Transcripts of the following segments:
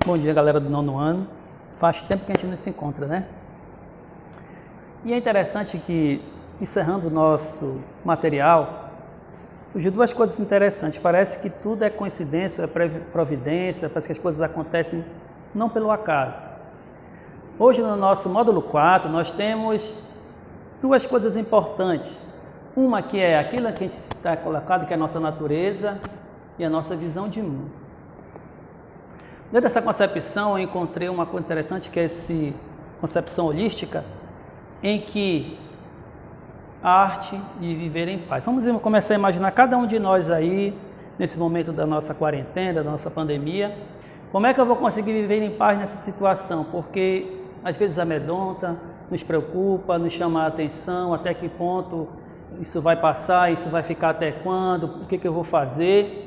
Bom dia, galera do 9º ano. Faz tempo que a gente não se encontra, né? E é interessante que, encerrando o nosso material, surgiu duas coisas interessantes. Parece que tudo é coincidência, é providência, parece que as coisas acontecem não pelo acaso. Hoje, no nosso módulo 4, nós temos duas coisas importantes. Uma que é aquilo que a gente está colocado, que é a nossa natureza e a nossa visão de mundo. Dentro dessa concepção, eu encontrei uma coisa interessante, que é essa concepção holística, em que a arte de viver em paz. Vamos começar a imaginar cada um de nós aí, nesse momento da nossa quarentena, da nossa pandemia, como é que eu vou conseguir viver em paz nessa situação? Porque às vezes amedronta, nos preocupa, nos chama a atenção, até que ponto isso vai passar, isso vai ficar até quando, o que eu vou fazer?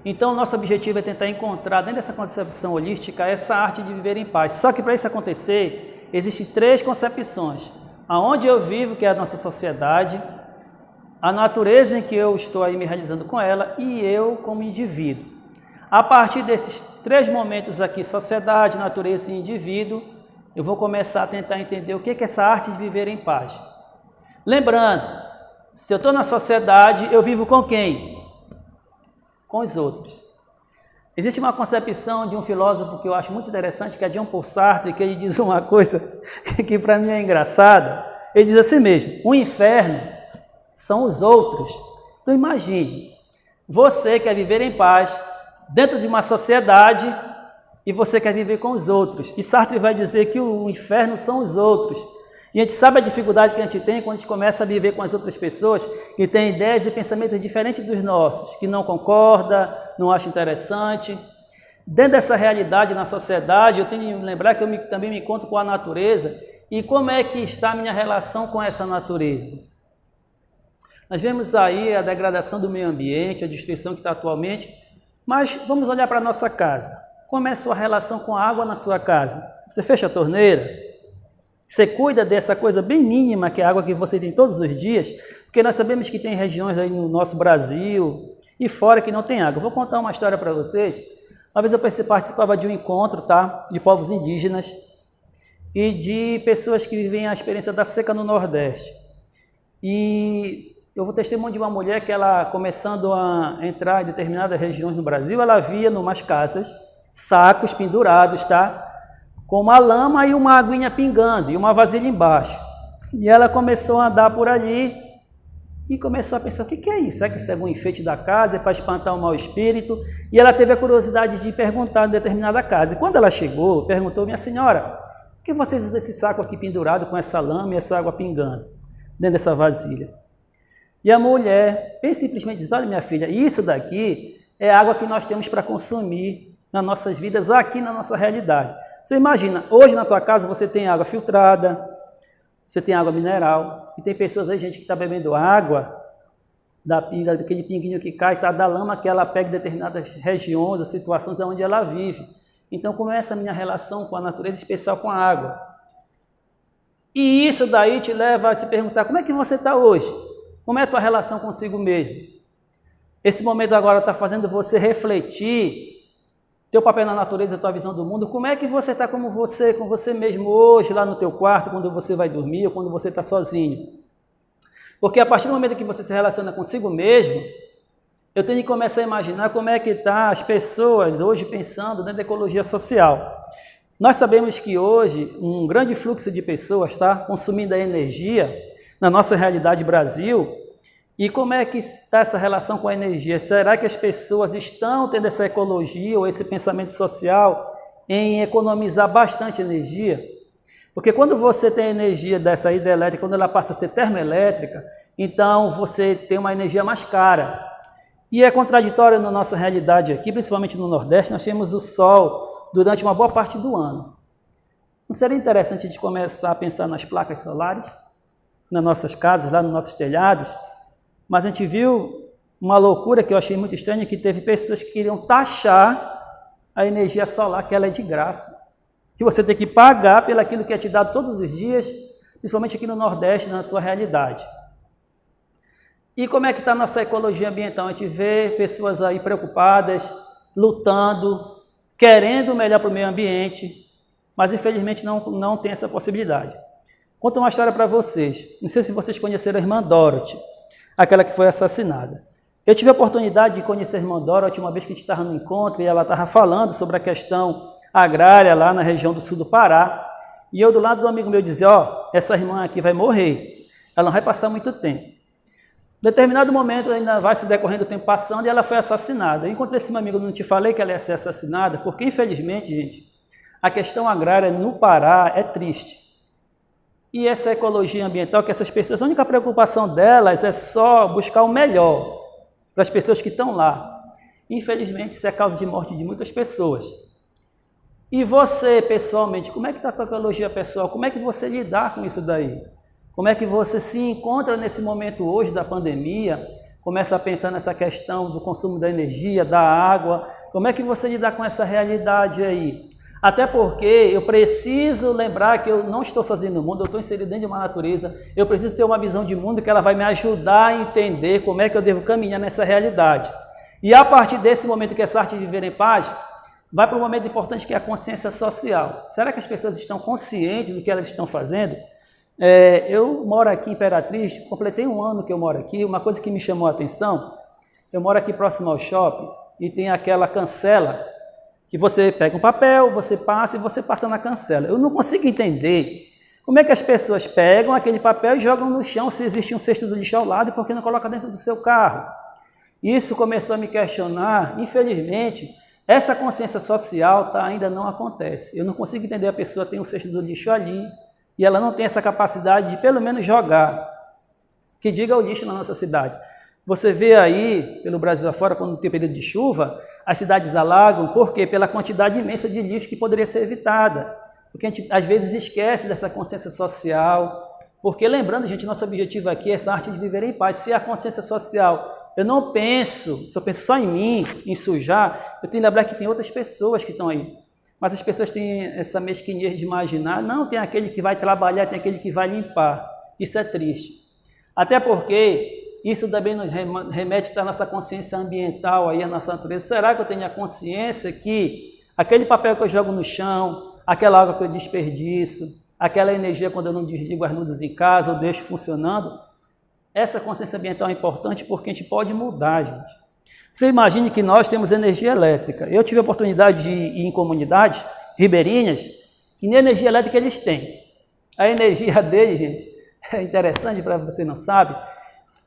Então, nosso objetivo é tentar encontrar, dentro dessa concepção holística, essa arte de viver em paz. Só que para isso acontecer, existem três concepções. Aonde eu vivo, que é a nossa sociedade, a natureza em que eu estou aí me realizando com ela e eu como indivíduo. A partir desses três momentos aqui, sociedade, natureza e indivíduo, eu vou começar a tentar entender o que é essa arte de viver em paz. Lembrando, se eu estou na sociedade, eu vivo com quem? Com os outros. Existe uma concepção de um filósofo que eu acho muito interessante, que é Jean Paul Sartre, que ele diz uma coisa que para mim é engraçada. Ele diz assim mesmo: o inferno são os outros. Então imagine, você quer viver em paz dentro de uma sociedade e você quer viver com os outros. E Sartre vai dizer que o inferno são os outros. E a gente sabe a dificuldade que a gente tem quando a gente começa a viver com as outras pessoas que têm ideias e pensamentos diferentes dos nossos, que não concorda, não acha interessante. Dentro dessa realidade na sociedade, eu tenho que lembrar que eu também me encontro com a natureza. E como é que está a minha relação com essa natureza? Nós vemos aí a degradação do meio ambiente, a destruição que está atualmente, mas vamos olhar para a nossa casa. Como é a sua relação com a água na sua casa? Você fecha a torneira? Você cuida dessa coisa bem mínima que é a água que você tem todos os dias, porque nós sabemos que tem regiões aí no nosso Brasil e fora que não tem água. Vou contar uma história para vocês. Uma vez eu participava de um encontro, de povos indígenas e de pessoas que vivem a experiência da seca no Nordeste. E eu vou testemunho de uma mulher que ela, começando a entrar em determinadas regiões no Brasil, ela via em umas casas sacos pendurados, com uma lama e uma aguinha pingando, e uma vasilha embaixo. E ela começou a andar por ali e começou a pensar: o que é isso? Será que isso é algum enfeite da casa? É para espantar o mau espírito? E ela teve a curiosidade de perguntar em determinada casa. E quando ela chegou, perguntou: minha senhora, por que vocês usam esse saco aqui pendurado com essa lama e essa água pingando dentro dessa vasilha? E a mulher, bem simplesmente, disse: olha, minha filha, isso daqui é água que nós temos para consumir nas nossas vidas, aqui na nossa realidade. Você imagina, hoje na tua casa você tem água filtrada, você tem água mineral, e tem pessoas aí, gente, que está bebendo água daquele pinguinho que cai, da lama que ela pega em determinadas regiões, as situações onde ela vive. Então, como é essa minha relação com a natureza, especial com a água? E isso daí te leva a te perguntar: como é que você está hoje? Como é a tua relação consigo mesmo? Esse momento agora está fazendo você refletir teu papel na natureza, tua visão do mundo. Como é que você está com você mesmo hoje, lá no teu quarto, quando você vai dormir ou quando você está sozinho? Porque a partir do momento que você se relaciona consigo mesmo, eu tenho que começar a imaginar como é que está as pessoas hoje pensando dentro da ecologia social. Nós sabemos que hoje um grande fluxo de pessoas está consumindo a energia na nossa realidade Brasil. E como é que está essa relação com a energia? Será que as pessoas estão tendo essa ecologia ou esse pensamento social em economizar bastante energia? Porque quando você tem energia dessa hidrelétrica, quando ela passa a ser termoelétrica, então você tem uma energia mais cara. E é contraditório na nossa realidade aqui, principalmente no Nordeste, nós temos o sol durante uma boa parte do ano. Não seria interessante a gente começar a pensar nas placas solares, nas nossas casas, lá nos nossos telhados? Mas a gente viu uma loucura que eu achei muito estranha, que teve pessoas que queriam taxar a energia solar, que ela é de graça. Que você tem que pagar pelo aquilo que é te dado todos os dias, principalmente aqui no Nordeste, na sua realidade. E como é que está a nossa ecologia ambiental? A gente vê pessoas aí preocupadas, lutando querendo o melhor para o meio ambiente, mas infelizmente não tem essa possibilidade. Conto uma história para vocês. Não sei se vocês conheceram a irmã Dorothy, aquela que foi assassinada. Eu tive a oportunidade de conhecer a irmã Dorothy uma vez que a gente estava no encontro e ela estava falando sobre a questão agrária lá na região do sul do Pará. E eu do lado do amigo meu dizia, essa irmã aqui vai morrer, ela não vai passar muito tempo. Em determinado momento ainda vai se decorrendo o tempo passando e ela foi assassinada. Eu encontrei esse meu amigo, não te falei que ela ia ser assassinada, porque infelizmente, gente, a questão agrária no Pará é triste. E essa ecologia ambiental, que essas pessoas, a única preocupação delas é só buscar o melhor para as pessoas que estão lá. Infelizmente, isso é causa de morte de muitas pessoas. E você, pessoalmente, como é que está a tua ecologia pessoal? Como é que você lidar com isso daí? Como é que você se encontra nesse momento hoje da pandemia? Começa a pensar nessa questão do consumo da energia, da água. Como é que você lidar com essa realidade aí? Até porque eu preciso lembrar que eu não estou sozinho no mundo, eu estou inserido dentro de uma natureza. Eu preciso ter uma visão de mundo que ela vai me ajudar a entender como é que eu devo caminhar nessa realidade. E a partir desse momento que essa arte de viver em paz, vai para um momento importante que é a consciência social. Será que as pessoas estão conscientes do que elas estão fazendo? Eu moro aqui em Imperatriz, completei 1 ano que eu moro aqui. Uma coisa que me chamou a atenção, eu moro aqui próximo ao shopping e tem aquela cancela que você pega um papel, você passa e você passa na cancela. Eu não consigo entender como é que as pessoas pegam aquele papel e jogam no chão se existe um cesto do lixo ao lado e por que não coloca dentro do seu carro. Isso começou a me questionar, infelizmente. Essa consciência social ainda não acontece. Eu não consigo entender a pessoa tem um cesto do lixo ali e ela não tem essa capacidade de pelo menos jogar. Que diga o lixo na nossa cidade. Você vê aí, pelo Brasil afora, quando tem período de chuva, as cidades alagam. Por quê? Pela quantidade imensa de lixo que poderia ser evitada. Porque a gente às vezes esquece dessa consciência social. Porque lembrando, gente, nosso objetivo aqui é essa arte de viver em paz. Se a consciência social... Eu não penso, se eu penso só em mim, em sujar, eu tenho que lembrar que tem outras pessoas que estão aí. Mas as pessoas têm essa mesquinhez de imaginar, não, tem aquele que vai trabalhar, tem aquele que vai limpar. Isso é triste. Até porque isso também nos remete à nossa consciência ambiental, aí, à nossa natureza. Será que eu tenho a consciência que aquele papel que eu jogo no chão, aquela água que eu desperdiço, aquela energia quando eu não desligo as luzes em casa, eu deixo funcionando, essa consciência ambiental é importante porque a gente pode mudar, gente. Você imagine que nós temos energia elétrica. Eu tive a oportunidade de ir em comunidades ribeirinhas que nem energia elétrica eles têm. A energia deles, gente, é interessante para você não sabe.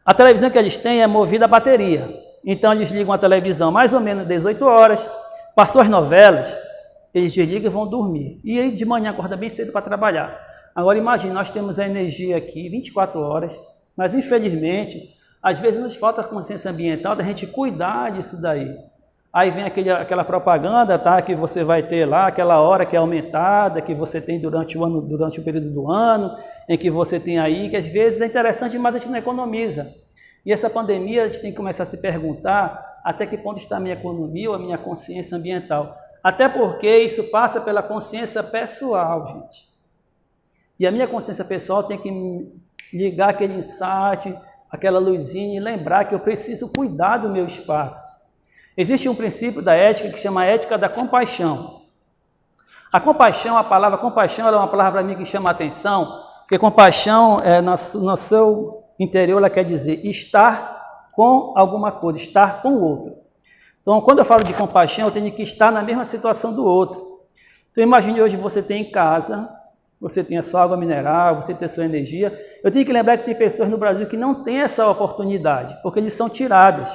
A televisão que eles têm é movida a bateria. Então eles ligam a televisão mais ou menos 18 horas, passou as novelas, eles desligam e vão dormir. E aí de manhã acorda bem cedo para trabalhar. Agora imagine, nós temos a energia aqui 24 horas, mas, infelizmente, às vezes nos falta a consciência ambiental da gente cuidar disso daí. Aí vem aquela propaganda, tá, que você vai ter lá, aquela hora que é aumentada, que você tem durante o período do ano, em que você tem aí, que às vezes é interessante, mas a gente não economiza. E essa pandemia, a gente tem que começar a se perguntar até que ponto está a minha economia ou a minha consciência ambiental. Até porque isso passa pela consciência pessoal, gente. E a minha consciência pessoal tem que ligar aquele insight, aquela luzinha e lembrar que eu preciso cuidar do meu espaço. Existe um princípio da ética que chama a ética da compaixão. A compaixão, a palavra compaixão, ela é uma palavra para mim que chama a atenção, porque compaixão, no seu interior, ela quer dizer estar com alguma coisa, estar com o outro. Então, quando eu falo de compaixão, eu tenho que estar na mesma situação do outro. Então, imagine hoje você tem em casa, você tem a sua água mineral, você tem a sua energia. Eu tenho que lembrar que tem pessoas no Brasil que não têm essa oportunidade, porque eles são tiradas.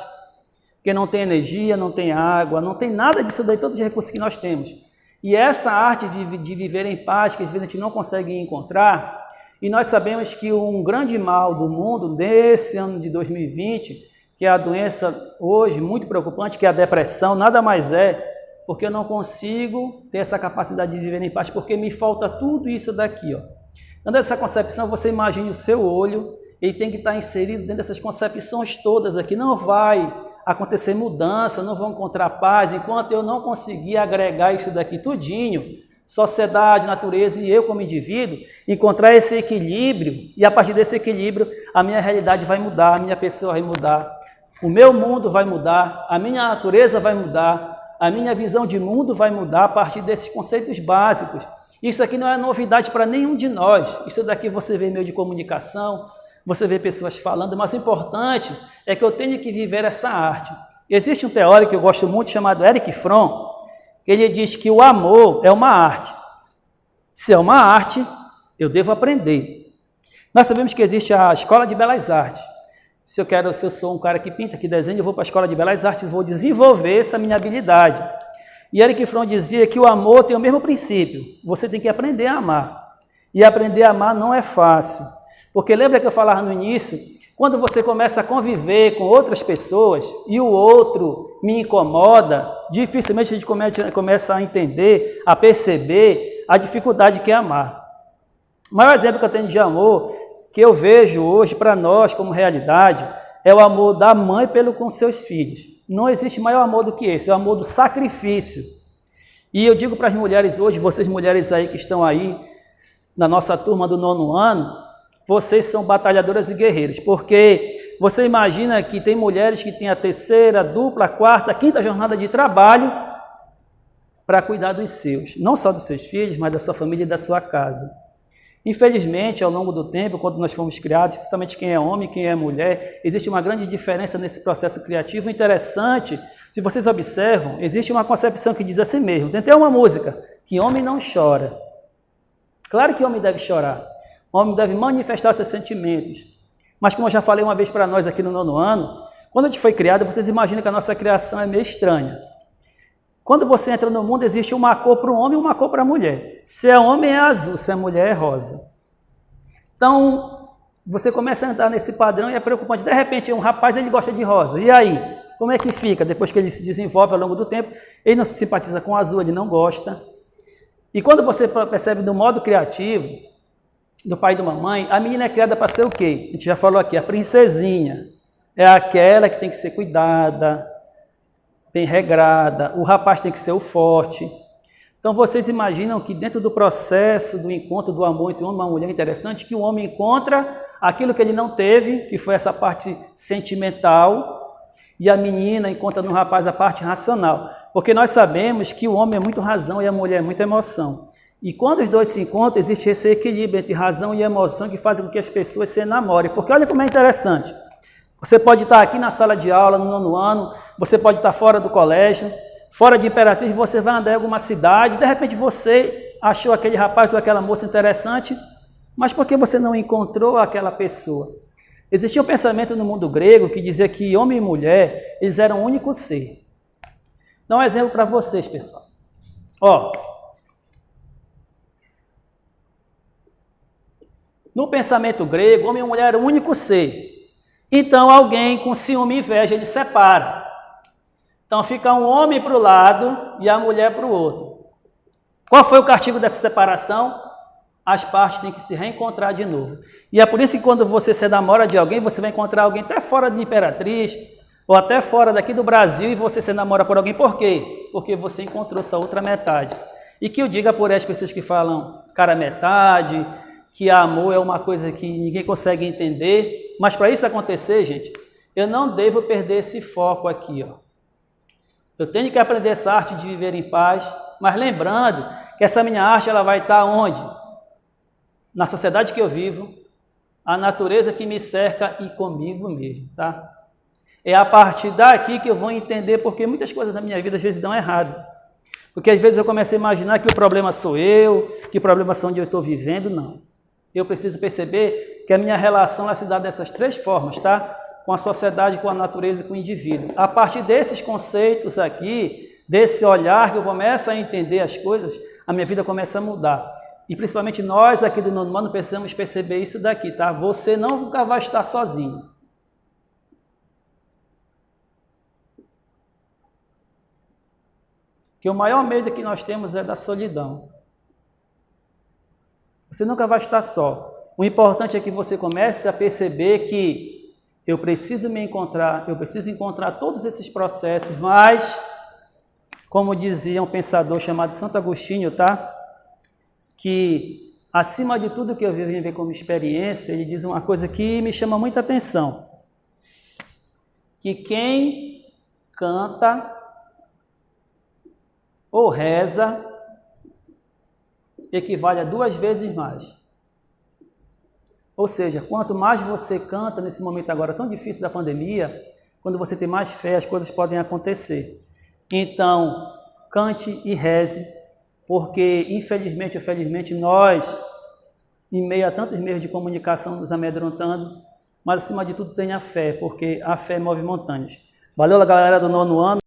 Porque não tem energia, não tem água, não tem nada disso daí, todos os recursos que nós temos. E essa arte de viver em paz, que às vezes a gente não consegue encontrar, e nós sabemos que um grande mal do mundo, desse ano de 2020, que é a doença hoje muito preocupante, que é a depressão, nada mais é porque eu não consigo ter essa capacidade de viver em paz, porque me falta tudo isso daqui, ó. Dentro dessa concepção, você imagine o seu olho, ele tem que estar inserido dentro dessas concepções todas aqui. Não vai acontecer mudança, não vão encontrar paz, enquanto eu não conseguir agregar isso daqui tudinho, sociedade, natureza e eu como indivíduo, encontrar esse equilíbrio, e a partir desse equilíbrio, a minha realidade vai mudar, a minha pessoa vai mudar, o meu mundo vai mudar, a minha natureza vai mudar, A minha visão de mundo vai mudar a partir desses conceitos básicos. Isso aqui não é novidade para nenhum de nós. Isso daqui você vê meio de comunicação, você vê pessoas falando, mas o importante é que eu tenho que viver essa arte. Existe um teórico que eu gosto muito chamado Erich Fromm, que ele diz que o amor é uma arte. Se é uma arte, eu devo aprender. Nós sabemos que existe a Escola de Belas Artes. Se eu sou um cara que pinta, que desenha, eu vou para a Escola de Belas Artes e vou desenvolver essa minha habilidade. E Erich Fromm dizia que o amor tem o mesmo princípio. Você tem que aprender a amar. E aprender a amar não é fácil. Porque lembra que eu falava no início? Quando você começa a conviver com outras pessoas e o outro me incomoda, dificilmente a gente começa a entender, a perceber a dificuldade que é amar. O maior exemplo que eu tenho de amor, que eu vejo hoje para nós como realidade, é o amor da mãe com seus filhos. Não existe maior amor do que esse, é o amor do sacrifício. E eu digo para as mulheres hoje, vocês mulheres aí que estão aí na nossa turma do 9º ano, vocês são batalhadoras e guerreiras, porque você imagina que tem mulheres que têm a 3ª, dupla, 4ª, 5ª jornada de trabalho para cuidar dos seus, não só dos seus filhos, mas da sua família e da sua casa. Infelizmente, ao longo do tempo, quando nós fomos criados, principalmente quem é homem, quem é mulher, existe uma grande diferença nesse processo criativo. Interessante, se vocês observam, existe uma concepção que diz assim mesmo, tem até uma música, que homem não chora. Claro que homem deve chorar, homem deve manifestar seus sentimentos, mas como eu já falei uma vez para nós aqui no 9º ano, quando a gente foi criado, vocês imaginam que a nossa criação é meio estranha. Quando você entra no mundo, existe uma cor para o homem e uma cor para a mulher. Se é homem, é azul, se é mulher, é rosa. Então, você começa a entrar nesse padrão e é preocupante. De repente, um rapaz ele gosta de rosa. E aí? Como é que fica? Depois que ele se desenvolve ao longo do tempo, ele não se simpatiza com o azul, ele não gosta. E quando você percebe do modo criativo, do pai e da mamãe, a menina é criada para ser o quê? A gente já falou aqui, a princesinha. É aquela que tem que ser cuidada, bem regrada, o rapaz tem que ser o forte. Então vocês imaginam que dentro do processo do encontro do amor entre um homem e uma mulher, é interessante que o homem encontra aquilo que ele não teve, que foi essa parte sentimental, e a menina encontra no rapaz a parte racional. Porque nós sabemos que o homem é muito razão e a mulher é muita emoção. E quando os dois se encontram, existe esse equilíbrio entre razão e emoção que faz com que as pessoas se namorem. Porque olha como é interessante. Você pode estar aqui na sala de aula, no 9º ano, você pode estar fora do colégio, fora de Imperatriz, você vai andar em alguma cidade, de repente você achou aquele rapaz ou aquela moça interessante, mas por que você não encontrou aquela pessoa? Existia um pensamento no mundo grego que dizia que homem e mulher, eles eram um único ser. Dá um exemplo para vocês, pessoal. Ó, no pensamento grego, homem e mulher eram um único ser. Então, alguém com ciúme e inveja, ele separa. Então, fica um homem para o lado e a mulher para o outro. Qual foi o castigo dessa separação? As partes têm que se reencontrar de novo. E é por isso que quando você se namora de alguém, você vai encontrar alguém até fora de Imperatriz, ou até fora daqui do Brasil, e você se namora por alguém. Por quê? Porque você encontrou essa outra metade. E que eu diga por as pessoas que falam cara metade, que amor é uma coisa que ninguém consegue entender. Mas para isso acontecer, gente, eu não devo perder esse foco aqui, ó. Eu tenho que aprender essa arte de viver em paz, mas lembrando que essa minha arte ela vai estar onde? Na sociedade que eu vivo, a natureza que me cerca e comigo mesmo, tá? É a partir daqui que eu vou entender porque muitas coisas na minha vida às vezes dão errado. Porque às vezes eu começo a imaginar que o problema sou eu, que o problema são onde eu estou vivendo, não. Eu preciso perceber que a minha relação ela se dá dessas 3 formas, tá? Com a sociedade, com a natureza e com o indivíduo. A partir desses conceitos aqui, desse olhar que eu começo a entender as coisas, a minha vida começa a mudar. E principalmente nós aqui do 9º ano precisamos perceber isso daqui, tá? Você nunca vai estar sozinho. Que o maior medo que nós temos é da solidão. Você nunca vai estar só. O importante é que você comece a perceber que eu preciso me encontrar, eu preciso encontrar todos esses processos, mas, como dizia um pensador chamado Santo Agostinho, tá? Que, acima de tudo que eu vivi como experiência, ele diz uma coisa que me chama muita atenção. Que quem canta ou reza, equivale a 2 vezes mais. Ou seja, quanto mais você canta nesse momento agora tão difícil da pandemia, quando você tem mais fé, as coisas podem acontecer. Então, cante e reze, porque infelizmente ou felizmente nós, em meio a tantos meios de comunicação nos amedrontando, mas acima de tudo tenha fé, porque a fé move montanhas. Valeu, galera do 9º ano.